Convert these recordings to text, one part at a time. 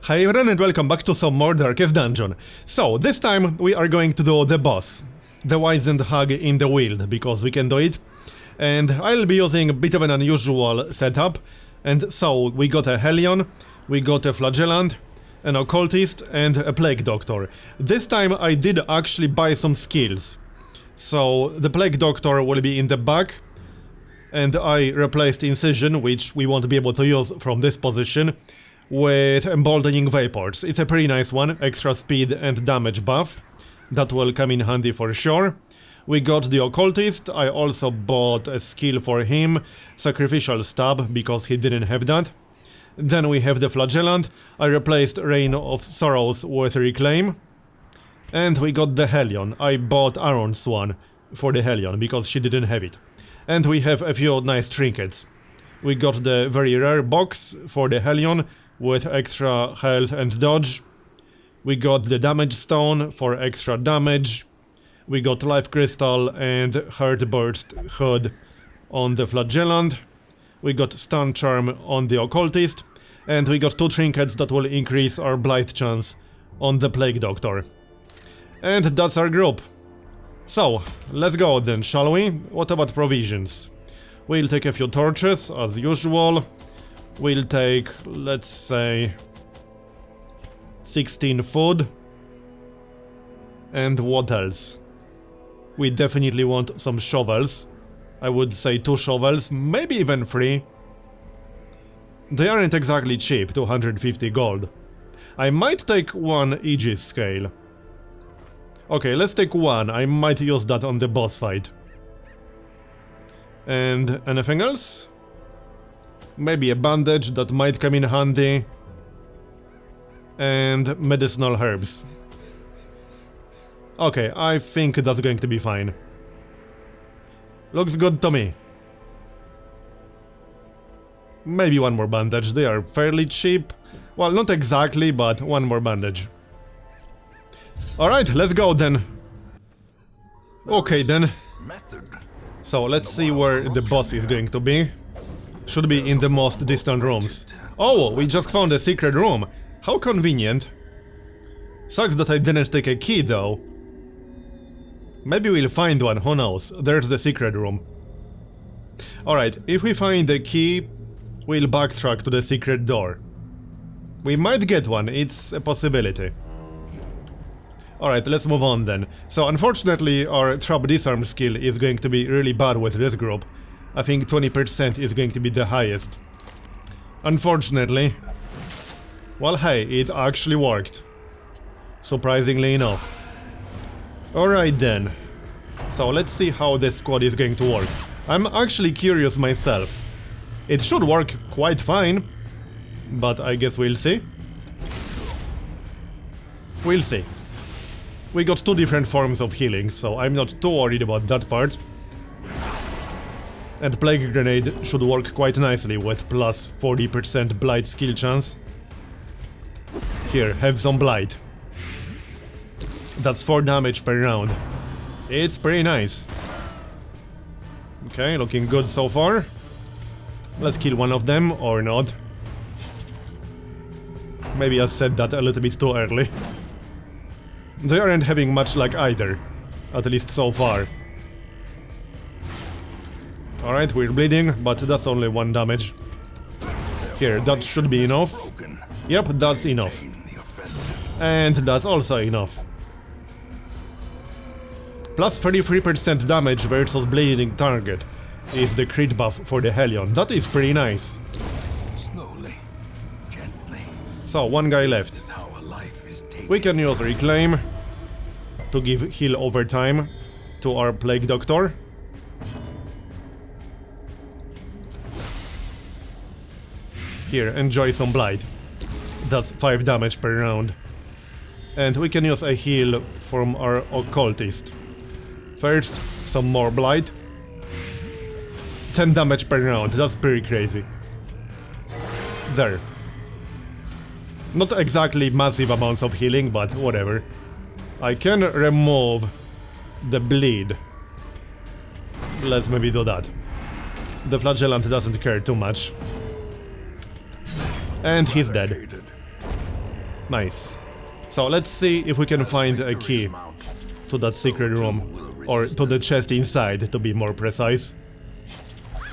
Hi everyone and welcome back to some more Darkest Dungeon. So, this time we are going to do the boss. The Wizened Hug in the Wild, because we can do it. And I'll be using a bit of an unusual setup. And so, we got a Hellion, we got a Flagellant, an Occultist, and a Plague Doctor. This time I did actually buy some skills. So, the Plague Doctor will be in the back. And I replaced Incision, which we won't be able to use from this position, with Emboldening Vapors. It's a pretty nice one, extra speed and damage buff. That will come in handy for sure. We got the Occultist. I also bought a skill for him, Sacrificial Stab, because he didn't have that. Then we have the Flagellant. I replaced Reign of Sorrows with Reclaim. And we got the Hellion. I bought Iron Swan for the Hellion, because she didn't have it. And we have a few nice trinkets. We got the very rare box for the Hellion, with extra health and dodge. We got the damage stone for extra damage. We got life crystal and heart burst hood on the Flagellant. We got stun charm on the Occultist. And we got two trinkets that will increase our blight chance on the Plague Doctor. And that's our group. So, let's go then, shall we? What about provisions? We'll take a few torches, as usual. We'll take, let's say, 16 food. And what else? We definitely want some shovels. I would say 2 shovels, maybe even 3. They aren't exactly cheap, 250 gold. I might take 1 Aegis scale. Okay, let's take 1, I might use that on the boss fight. And anything else? Maybe a bandage that might come in handy. And medicinal herbs. Okay, I think that's going to be fine. Looks good to me. Maybe 1 more bandage, they are fairly cheap. Well, not exactly, but 1 more bandage. Alright, let's go then. Okay then. So let's see where the boss is going to be. Should be in the most distant rooms. Oh, we just found a secret room. How convenient. Sucks that I didn't take a key though. Maybe we'll find one, who knows. There's the secret room. Alright, if we find the key, we'll backtrack to the secret door. We might get one, it's a possibility. Alright, let's move on then. So unfortunately our trap disarm skill is going to be really bad with this group. I think 20% is going to be the highest. Unfortunately. Well, hey, it actually worked. Surprisingly enough. Alright then. So let's see how this squad is going to work. I'm actually curious myself. It should work quite fine. But I guess we'll see. We'll see. We got 2 different forms of healing, so I'm not too worried about that part. And Plague Grenade should work quite nicely with plus 40% Blight skill chance. Here, have some Blight. That's 4 damage per round. It's pretty nice. Okay, looking good so far. Let's kill one of them, or not. Maybe I said that a little bit too early. They aren't having much luck either, at least so far. Alright, we're bleeding, but that's only 1 damage. Here, that should be enough. Yep, that's enough. And that's also enough. Plus 33% damage versus bleeding target is the crit buff for the Hellion. That is pretty nice. Slowly, gently. So, 1 guy left. We can use Reclaim to give heal over time to our Plague Doctor. Here, enjoy some Blight. That's 5 damage per round. And we can use a heal from our Occultist. First, some more Blight. 10 damage per round, that's pretty crazy. There. Not exactly massive amounts of healing, but whatever. I can remove the bleed. Let's maybe do that. The Flagellant doesn't care too much. And he's dead. Nice. So let's see if we can find a key to that secret room, or to the chest inside, to be more precise.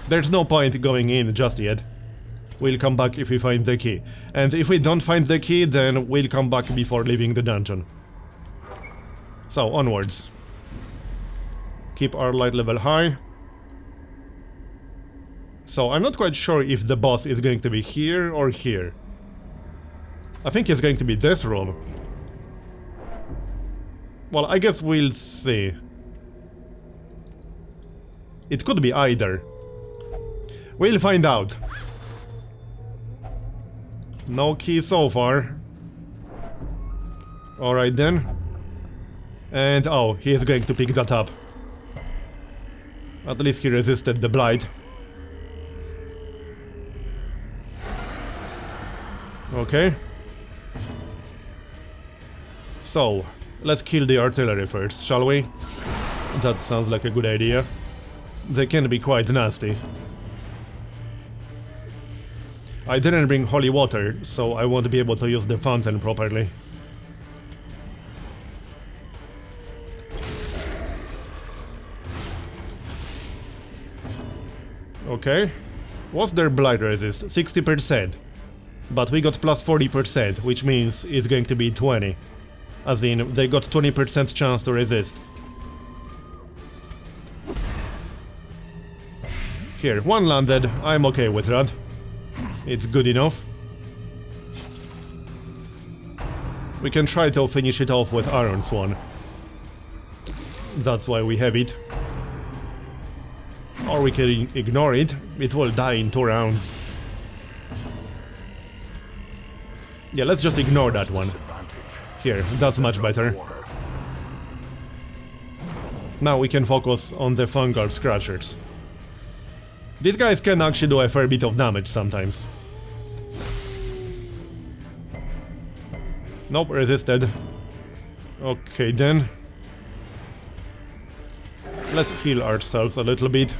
There's no point going in just yet. We'll come back if we find the key. And if we don't find the key, then we'll come back before leaving the dungeon. So, onwards. Keep our light level high. So, I'm not quite sure if the boss is going to be here or here. I think it's going to be this room. Well, I guess we'll see. It could be either. We'll find out. No key so far. Alright then. And oh, he is going to pick that up. At least he resisted the blight. Okay. So, let's kill the artillery first, shall we? That sounds like a good idea. They can be quite nasty. I didn't bring holy water, so I won't be able to use the fountain properly. Okay. What's their blight resist? 60%. But we got plus 40%, which means it's going to be 20. As in, they got 20% chance to resist. Here, one landed. I'm okay with that. It's good enough. We can try to finish it off with Iron Swan. That's why we have it. Or we can ignore it. It will die in 2 rounds. Yeah, let's just ignore that one. Here, that's much better. Now we can focus on the fungal scratchers. These guys can actually do a fair bit of damage sometimes. Nope, resisted. Okay then. Let's heal ourselves a little bit.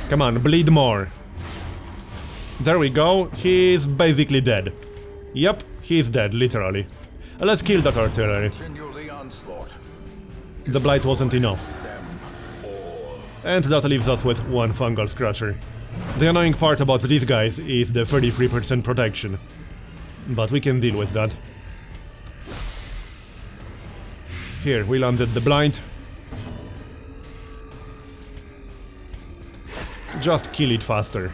Come on, bleed more. There we go, he's basically dead. Yep, he's dead, literally. Let's kill that artillery. The blight wasn't enough. And that leaves us with 1 fungal scratcher. The annoying part about these guys is the 33% protection. But we can deal with that. Here, we landed the blight. Just kill it faster.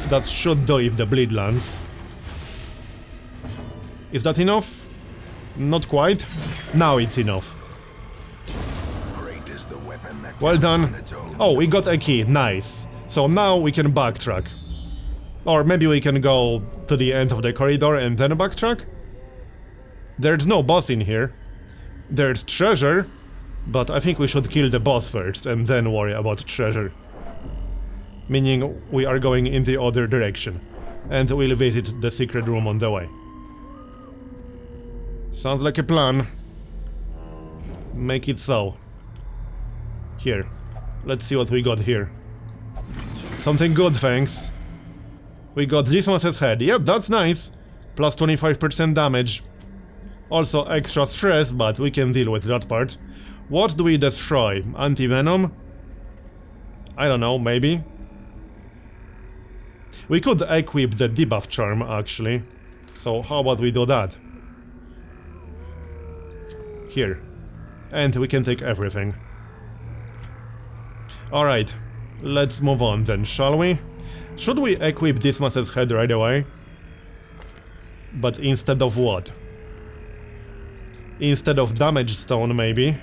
That should do if the bleed lands. Is that enough? Not quite. Now it's enough. Well done. Oh, we got a key. Nice. So now we can backtrack. Or maybe we can go to the end of the corridor and then backtrack? There's no boss in here. There's treasure, but I think we should kill the boss first and then worry about treasure. Meaning we are going in the other direction. And we'll visit the secret room on the way. Sounds like a plan. Make it so. Here. Let's see what we got here. Something good, thanks. We got this one's head. Yep, that's nice. Plus 25% damage. Also extra stress, but we can deal with that part. What do we destroy? Anti-venom? I don't know, maybe. We could equip the debuff charm, actually. So how about we do that? Here. And we can take everything. Alright, let's move on then, shall we? Should we equip this mass's head right away? But instead of what? Instead of damage stone, maybe?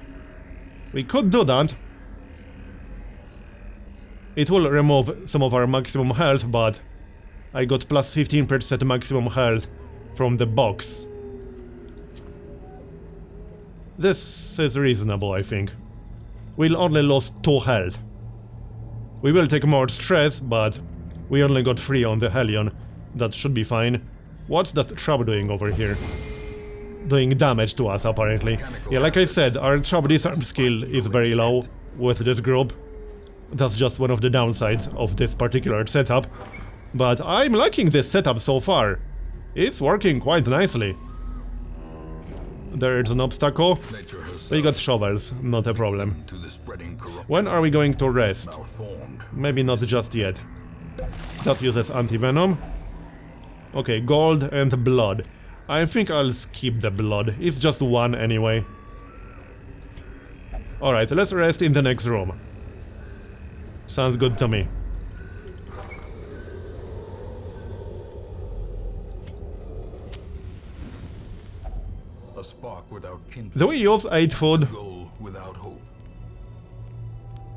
We could do that. It will remove some of our maximum health, but I got plus 15% maximum health from the box. This is reasonable, I think. We'll only lose 2 health. We will take more stress, but we only got 3 on the Hellion. That should be fine. What's that trap doing over here? Doing damage to us, apparently. Yeah, like I said, our trap disarm skill is very low with this group. That's just one of the downsides of this particular setup. But I'm liking this setup so far. It's working quite nicely. There's an obstacle. Nature herself We got shovels, not a problem. to the spreading corruption. When are we going to rest? Malformed. Maybe not just yet. That uses anti-venom. Okay, gold and blood. I think I'll skip the blood. It's just one anyway. Alright, let's rest in the next room. Sounds good to me. A spark without kindred. Do we use 8 food? Goal without hope.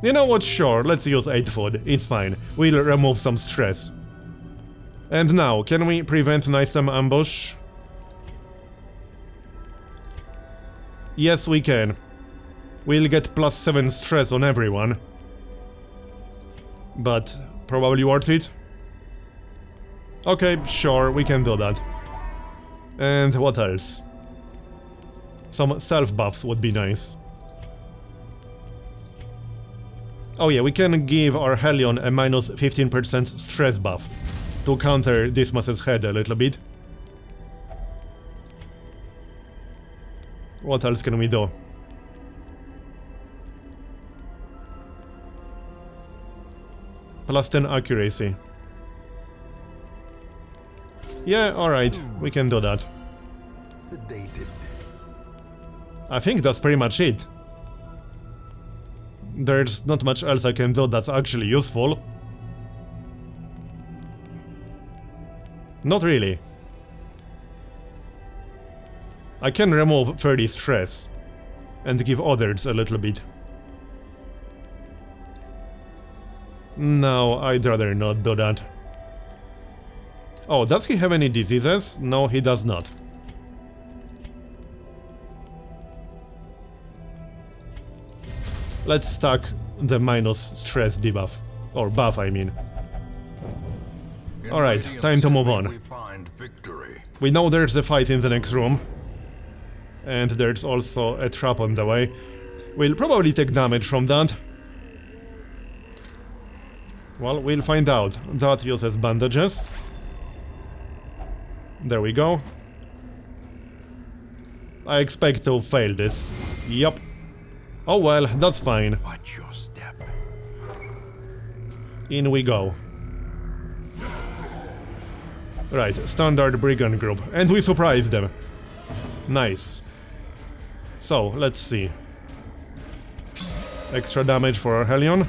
You know what, sure, let's use 8 food. It's fine. We'll remove some stress. And now, can we prevent nighttime ambush? Yes, we can. We'll get +7 stress on everyone. But probably worth it? Okay, sure, we can do that. And what else? Some self-buffs would be nice. Oh yeah, we can give our Hellion a -15% stress buff to counter Dismas's head a little bit. What else can we do? +10 accuracy. Yeah, alright, we can do that. Sedated. I think that's pretty much it. There's not much else I can do that's actually useful. Not really. I can remove 30 stress and give others a little bit. No, I'd rather not do that. Oh, does he have any diseases? No, he does not. Let's stack the -stress debuff. Or buff, I mean. Alright, time to move on. We find victory. We know there's a fight in the next room. And there's also a trap on the way. We'll probably take damage from that. Well, we'll find out. That uses bandages. There we go. I expect to fail this. Yup. Oh well, that's fine. Watch your step. In we go. Right, standard brigand group. And we surprised them. Nice. So, let's see. Extra damage for our Hellion.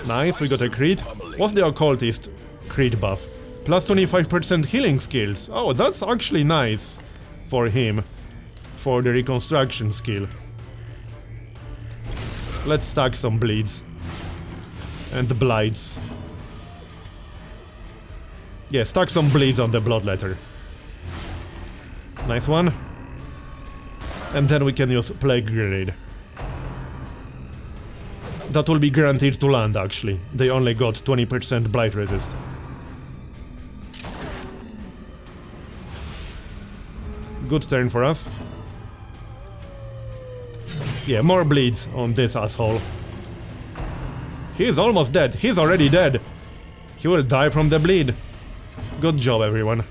Nice, we got a crit. What's the occultist crit buff? Plus 25% healing skills. Oh, that's actually nice for him. For the reconstruction skill. Let's stack some bleeds. And blights. Yeah, stack some bleeds on the bloodletter. Nice one. And then we can use Plague Grenade. That will be guaranteed to land, actually. They only got 20% blight resist. Good turn for us. Yeah, more bleeds on this asshole. He's almost dead. He's already dead. He will die from the bleed. Good job, everyone.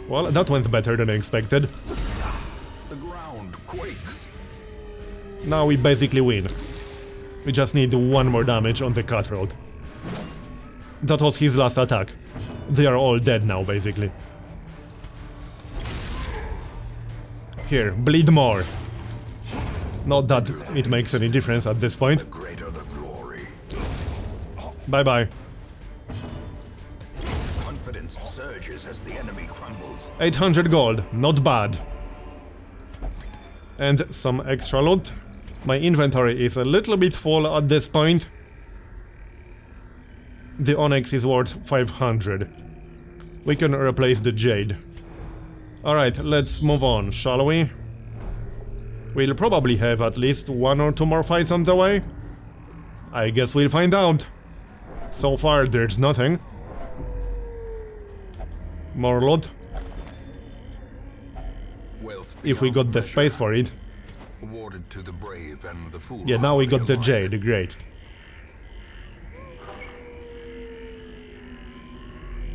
Well, that went better than I expected. The ground quakes. Now we basically win. We just need 1 more damage on the cutthroat. That was his last attack. They are all dead now, basically. Here, bleed more. Not that it makes any difference at this point. The greater the glory. Bye-bye. Confidence surges as the enemy crumbles. 800 gold, not bad. And some extra loot. My inventory is a little bit full at this point. The onyx is worth 500. We can replace the jade. Alright, let's move on, shall we? We'll probably have at least 1 or 2 more fights on the way. I guess we'll find out. So far, there's nothing. More loot. Wealth If we got the space for it. Awarded to the brave and the fool. Yeah, now we got the jade, great.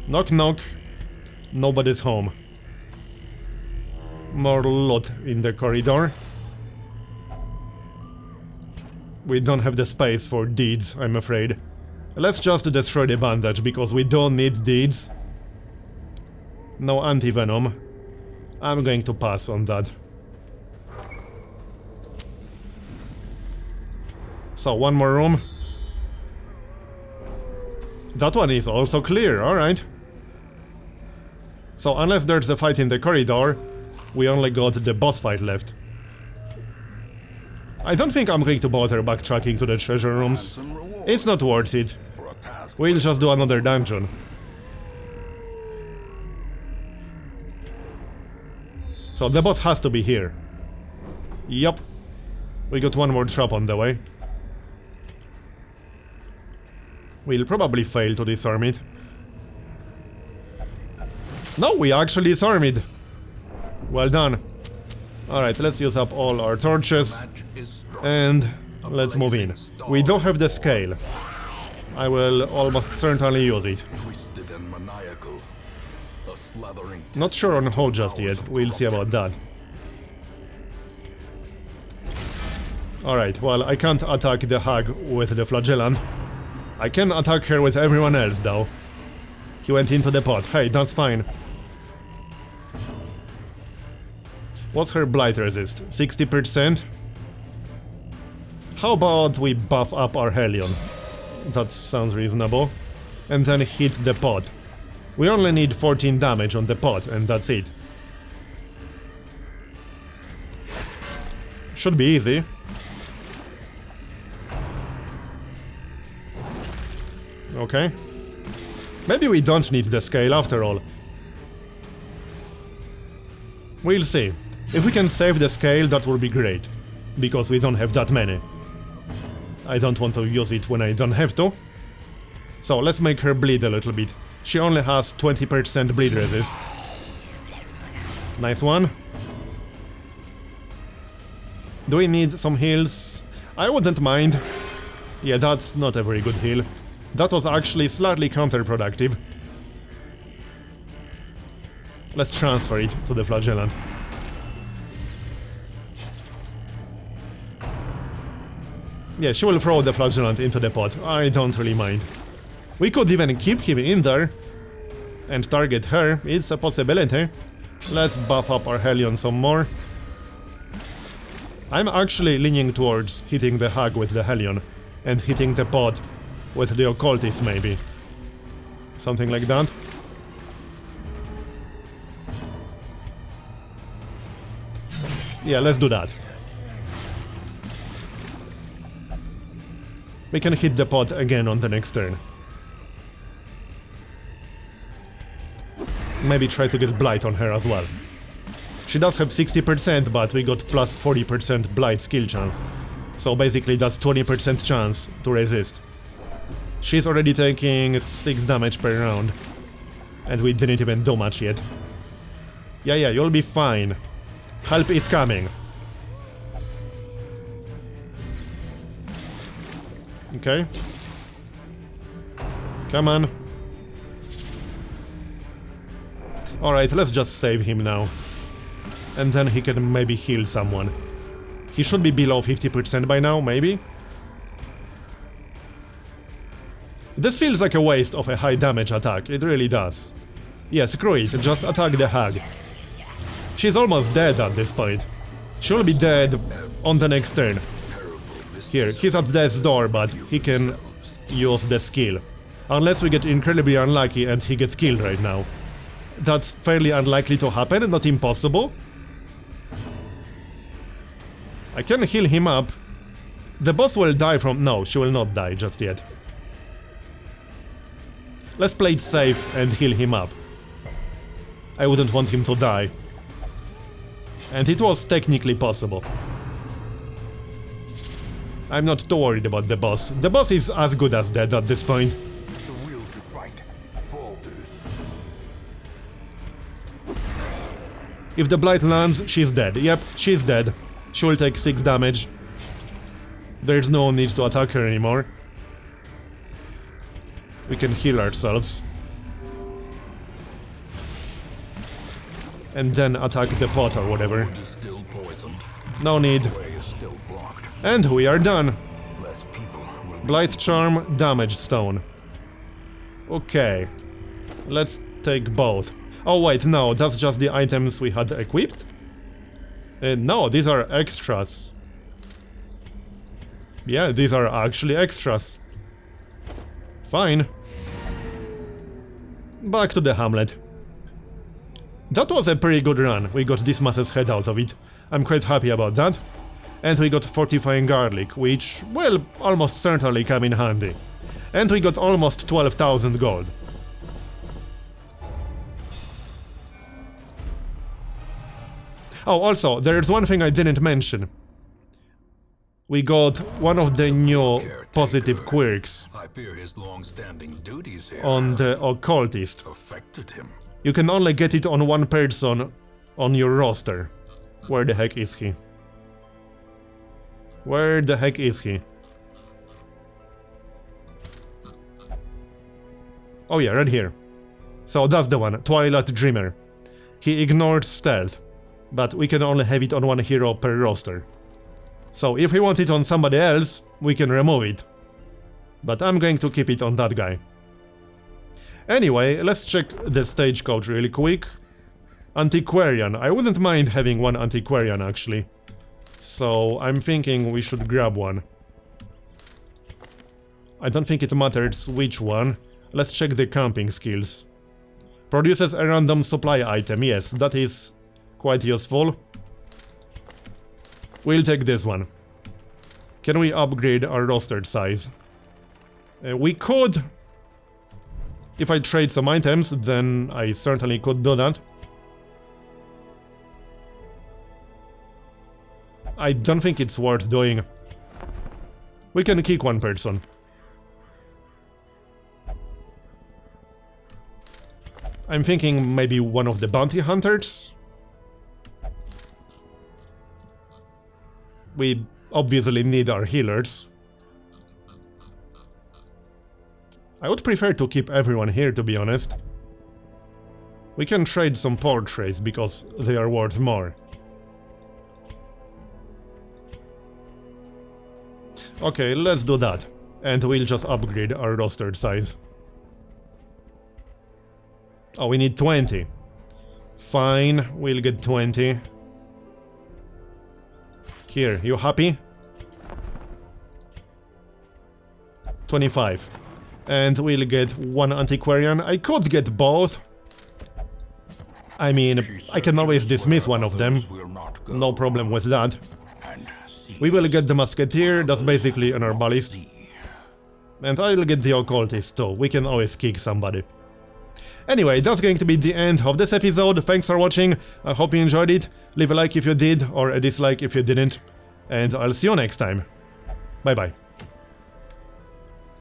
Knock knock. Nobody's home. More loot in the corridor. We don't have the space for deeds, I'm afraid. Let's just destroy the bandage, because we don't need deeds. No anti-venom. I'm going to pass on that. So, one more room. That one is also clear, alright. So, unless there's a fight in the corridor, we only got the boss fight left. I don't think I'm going to bother backtracking to the treasure rooms. It's not worth it. We'll just do another dungeon. So the boss has to be here. Yup. We got one more trap on the way. We'll probably fail to disarm it. No, we actually disarm it. Well done. Alright, let's use up all our torches. And let's move in. We don't have the scale. I will almost certainly use it. Twisted and maniacal. A slathering. Not sure on how just yet. We'll see about that. Alright, well, I can't attack the hag with the flagellant. I can attack her with everyone else, though. He went into the pot. Hey, that's fine. What's her blight resist? 60%? How about we buff up our Hellion? That sounds reasonable. And then hit the pot. We only need 14 damage on the pot, and that's it. Should be easy. Okay. Maybe we don't need the scale after all. We'll see. If we can save the scale, that would be great. Because we don't have that many. I don't want to use it when I don't have to. So let's make her bleed a little bit. She only has 20% bleed resist. Nice one. Do we need some heals? I wouldn't mind. Yeah, that's not a very good heal. That was actually slightly counterproductive. Let's transfer it to the flagellant. Yeah, she will throw the flagellant into the pot. I don't really mind. We could even keep him in there and target her. It's a possibility. Let's buff up our Hellion some more. I'm actually leaning towards hitting the hag with the Hellion and hitting the pot with the occultist, maybe. Something like that. Yeah, let's do that. We can hit the pot again on the next turn. Maybe try to get Blight on her as well. She does have 60%, but we got plus 40% Blight skill chance. So basically that's 20% chance to resist. She's already taking 6 damage per round. And we didn't even do much yet. Yeah, you'll be fine. Help is coming. Okay. Come on. Alright, let's just save him now. And then he can maybe heal someone. He should be below 50% by now, maybe? This feels like a waste of a high damage attack, it really does. Yeah, screw it, just attack the hag. She's almost dead at this point. She'll be dead on the next turn. Here, he's at death's door, but he can use the skill. Unless we get incredibly unlucky and he gets killed right now. That's fairly unlikely to happen, not impossible. I can heal him up. The boss will die from... No, she will not die just yet. Let's play it safe and heal him up. I wouldn't want him to die. And it was technically possible. I'm not too worried about the boss. The boss is as good as dead at this point. The will to fight falters. If the blight lands, she's dead. Yep, she's dead. She'll take 6 damage. There's no need to attack her anymore. We can heal ourselves. And then attack the pot or whatever. Wood is still poisoned. No need. The way is still blocked. And we are done. Less people will be Blight Charm, Damage Stone. Okay. Let's take both. Oh wait, no, that's just the items we had equipped? No, these are extras. Yeah, these are actually extras. Fine. Back to the hamlet. That was a pretty good run. We got Dismas's head out of it. I'm quite happy about that. And we got Fortifying Garlic, which will almost certainly come in handy. And we got almost 12,000 gold. Oh, also, there's one thing I didn't mention. We got one of the new positive quirks I fear his long-standing duties here on the occultist. affected him. You can only get it on one person on your roster. Where the heck is he? Where the heck is he? Oh yeah, right here. So that's the one, Twilight Dreamer. He ignored stealth, but we can only have it on one hero per roster. So if we want it on somebody else, we can remove it. But I'm going to keep it on that guy. Anyway, let's check the stagecoach really quick. Antiquarian. I wouldn't mind having one Antiquarian actually. So I'm thinking we should grab one. I don't think it matters which one. Let's check the camping skills. Produces a random supply item. Yes, that is quite useful. We'll take this one. Can we upgrade our rostered size? We could. If I trade some items, then I certainly could do that. I don't think it's worth doing. We can kick one person. I'm thinking maybe one of the bounty hunters? We obviously need our healers. I would prefer to keep everyone here, to be honest. We can trade some portraits because they are worth more. Okay, let's do that. And we'll just upgrade our rostered size. Oh, we need 20. Fine, we'll get 20. Here, you happy? 25. And we'll get one Antiquarian. I could get both. I mean, I can always dismiss one of them. No problem with that. We will get the Musketeer, that's basically an Herbalist. And I'll get the Occultist too, we can always kick somebody. Anyway, that's going to be the end of this episode. Thanks for watching, I hope you enjoyed it. Leave a like if you did, or a dislike if you didn't. And I'll see you next time. Bye bye.